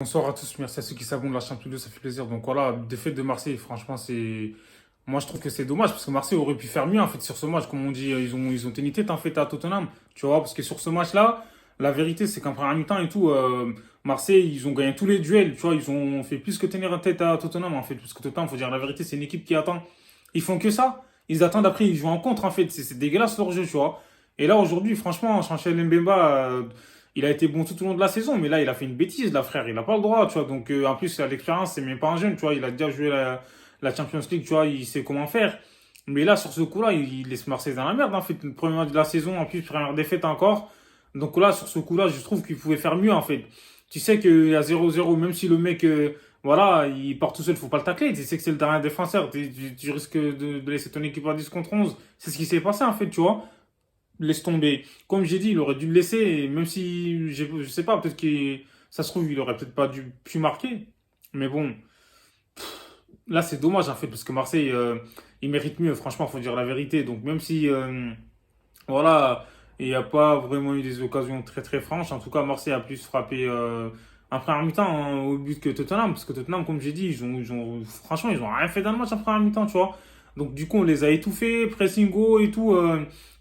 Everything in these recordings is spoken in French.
Bonsoir à tous, merci à ceux qui s'abonnent à la Champions League, ça fait plaisir. Donc voilà, défaite de Marseille, franchement, c'est. Moi, je trouve que c'est dommage parce que Marseille aurait pu faire mieux en fait sur ce match. Comme on dit, ils ont tenu tête en fait à Tottenham. Tu vois, parce que sur ce match-là, la vérité, c'est qu'en première mi-temps et tout, Marseille, ils ont gagné tous les duels. Tu vois, ils ont fait plus que tenir en tête à Tottenham en fait. Parce que Tottenham, faut dire la vérité, c'est une équipe qui attend. Ils font que ça. Ils attendent après, ils jouent en contre en fait. C'est dégueulasse leur jeu, tu vois. Et là, aujourd'hui, franchement, Chancel Mbemba, il a été bon tout au long de la saison, mais là, il a fait une bêtise, là, frère. Il n'a pas le droit, tu vois. Donc, en plus, il a l'expérience, c'est même pas un jeune, tu vois. Il a déjà joué la Champions League, tu vois. Il sait comment faire. Mais là, sur ce coup-là, il laisse Marseille dans la merde, en fait. Le premier match de la saison, en plus, première défaite encore. Donc là, sur ce coup-là, je trouve qu'il pouvait faire mieux, en fait. Tu sais qu'il y a 0-0, même si le mec, voilà, il part tout seul, faut pas le tacler. Tu sais que c'est le dernier défenseur. Tu risques de laisser ton équipe à 10 contre 11. C'est ce qui s'est passé, en fait, tu vois. Laisse tomber. Comme j'ai dit, il aurait dû le laisser, et même si, je sais pas, peut-être que ça se trouve, il aurait peut-être pas pu marquer. Mais bon, là, c'est dommage, en fait, parce que Marseille, il mérite mieux, franchement, faut dire la vérité. Donc, même si, voilà, il n'y a pas vraiment eu des occasions très, très franches, en tout cas, Marseille a plus frappé en première mi-temps hein, au but que Tottenham, parce que Tottenham, comme j'ai dit, franchement, ils ont rien fait dans le match en première mi-temps, tu vois. Donc, du coup, on les a étouffés, pressing go et tout.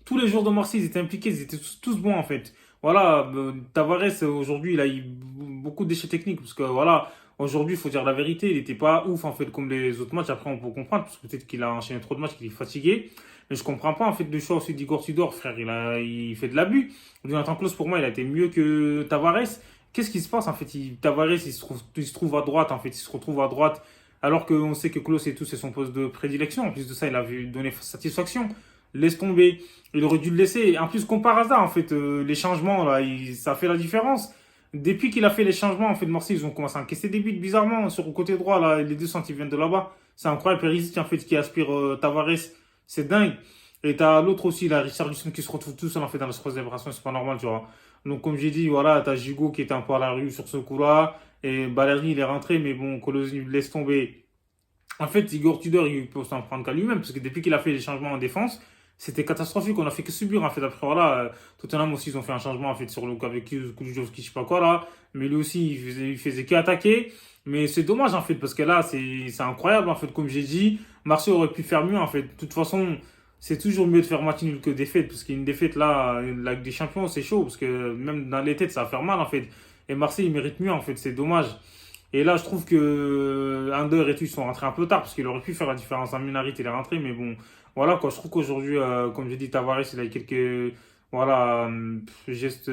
Tous les joueurs de Marseille, ils étaient impliqués, ils étaient tous bons, en fait. Voilà, Tavares, aujourd'hui, il a eu beaucoup de déchets techniques, parce que, voilà, aujourd'hui, il faut dire la vérité, il n'était pas ouf, en fait, comme les autres matchs. Après, on peut comprendre, parce que peut-être qu'il a enchaîné trop de matchs, qu'il est fatigué. Mais je comprends pas, en fait, le choix aussi d'Igor Tudor, frère. Il fait de l'abus. Jonathan Klaus, pour moi, il a été mieux que Tavares. Qu'est-ce qui se passe, en fait? Tavares, il se trouve à droite, en fait. Il se retrouve à droite. Alors qu'on sait que Klaus et tout, c'est son poste de prédilection. En plus de ça, il a vu donner satisfaction. Laisse tomber. Il aurait dû le laisser. Et en plus, comme par hasard, en fait, les changements, là, ça fait la différence. Depuis qu'il a fait les changements, en fait, Marseille, ils ont commencé à encaisser des buts bizarrement sur le côté droit, là. Les deux centres, ils viennent de là-bas. C'est incroyable. Perisic, en fait, qui aspire Tavares. C'est dingue. Et t'as l'autre aussi, la Richarlison, qui se retrouve tout seul, en fait, dans la surface de réparation. C'est pas normal, tu vois. Donc, comme j'ai dit, voilà, t'as Gigot qui était un peu à la rue sur ce coup-là. Et Baleri, il est rentré, mais bon, Colosi laisse tomber. En fait, Igor Tudor, il peut s'en prendre qu'à lui-même, parce que depuis qu'il a fait les changements en défense, c'était catastrophique. On a fait que subir, en fait. Après, voilà, Tottenham aussi, ils ont fait un changement, en fait, sur le avec Kulusevski, je sais pas quoi, là. Mais lui aussi, il faisait qu'attaquer. Mais c'est dommage, en fait, parce que là, c'est incroyable, en fait, comme j'ai dit. Marseille aurait pu faire mieux, en fait. De toute façon, c'est toujours mieux de faire match nul que défaite, parce qu'une défaite, là, la Ligue des Champions, c'est chaud, parce que même dans les têtes, ça va faire mal, en fait. Et Marseille, il mérite mieux, en fait. C'est dommage. Et là, je trouve que Under et tout, ils sont rentrés un peu tard parce qu'il aurait pu faire la différence. En minorité, il est rentré, mais bon, voilà quoi. Je trouve qu'aujourd'hui, comme j'ai dit, Tavares, il a eu quelques voilà, gestes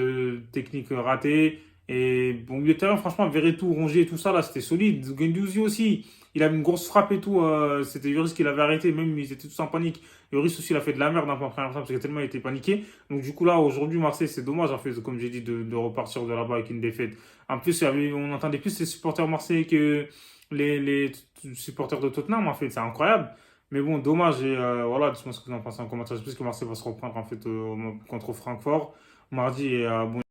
techniques ratés. Et bon, milieu de terrain, franchement, Verretou, Rongier et tout ça, là, c'était solide. Guendouzi aussi, il avait une grosse frappe et tout. C'était Yoris qui l'avait arrêté, même ils étaient tous en panique. Yoris aussi, il a fait de la merde en première temps parce que tellement il était paniqué. Donc, du coup, là, aujourd'hui, Marseille, c'est dommage, en fait, comme j'ai dit, de repartir de là-bas avec une défaite. En plus, on entendait plus les supporters marseillais que les supporters de Tottenham, en fait. C'est incroyable. Mais bon, dommage. Et voilà, dites-moi ce que vous en pensez en commentaire. Je pense que Marseille va se reprendre, en fait, contre Francfort mardi. Et bon,